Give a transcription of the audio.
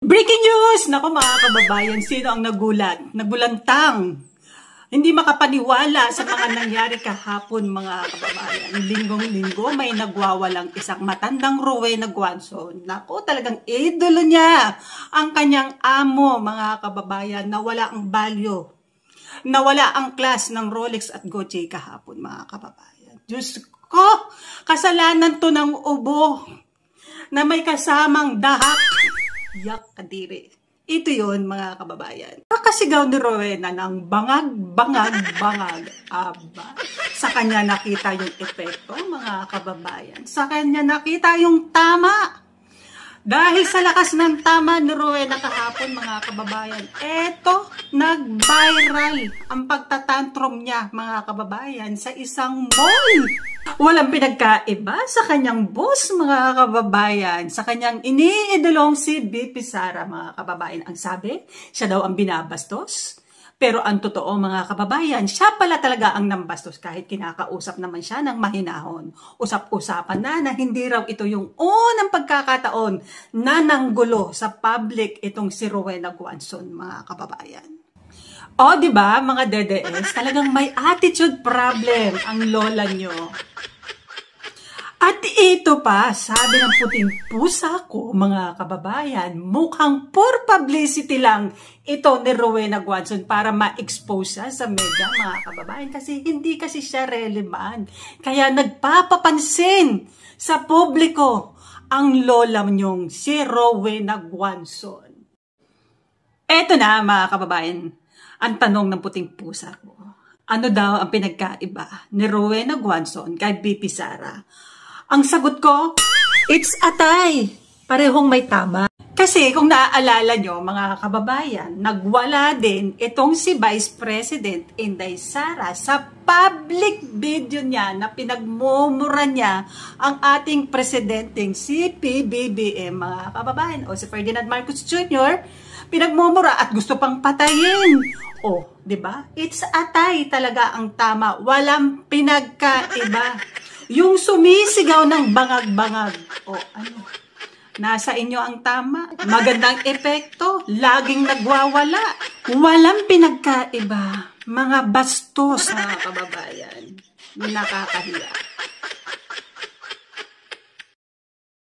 Breaking news! Naku mga kababayan, sino ang nagulat? Nagulantang. Hindi makapaniwala sa mga nangyari kahapon mga kababayan. Linggong-linggo may nagwawalang isang matandang Rowena Guanzon. Naku, talagang idolo niya ang kanyang amo mga kababayan. Nawala ang value. Nawala ang class ng Rolex at Gucci kahapon mga kababayan. Diyos ko, kasalanan to ng ubo na may kasamang dahak. Yak kadiri. Ito yon mga kababayan. Kakasigaw ni Rowena ng bangag. Aba. Sa kanya nakita yung epekto mga kababayan. Sa kanya nakita yung tama. Dahil sa lakas ng tama ni Rowena kahapon mga kababayan, eto, nag-viral ang pagtatantrum niya mga kababayan sa isang mall. Walang pinagkaiba sa kanyang boss mga kababayan, sa kanyang iniidolong si BP Sara mga kababayan. Ang sabi, siya daw ang binabastos. Pero ang totoo mga kababayan, siya pala talaga ang nambastos kahit kinakausap naman siya ng mahinahon. Usap-usapan na hindi raw ito yung unang pagkakataon na nanggulo sa public itong si Rowena Guanzon mga kababayan. O di ba mga DDS, talagang may attitude problem ang lola nyo. At ito pa, sabi ng puting pusa ko, mga kababayan, mukhang poor publicity lang ito ni Rowena Guanzon para ma-expose siya sa media, mga kababayan. Kasi hindi kasi siya relevant. Kaya nagpapapansin sa publiko ang lola nyong si Rowena Guanzon. Eto na, mga kababayan, ang tanong ng puting pusa ko. Ano daw ang pinagkaiba ni Rowena Guanzon kay BP Sara? Ang sagot ko, it's atay. Parehong may tama. Kasi kung naaalala nyo mga kababayan, nagwala din itong si Vice President Inday Sara sa public video niya na pinagmumura niya ang ating presidenteng si PBBM mga kababayan. O si Ferdinand Marcos Jr. pinagmumura at gusto pang patayin. O, di ba? It's atay talaga ang tama. Walang pinagkaiba. Yung sumisigaw ng bangag-bangag. O ano? Nasa inyo ang tama. Magandang epekto. Laging nagwawala. Walang pinagkaiba. Mga bastos mga kababayan. Nakakahiya.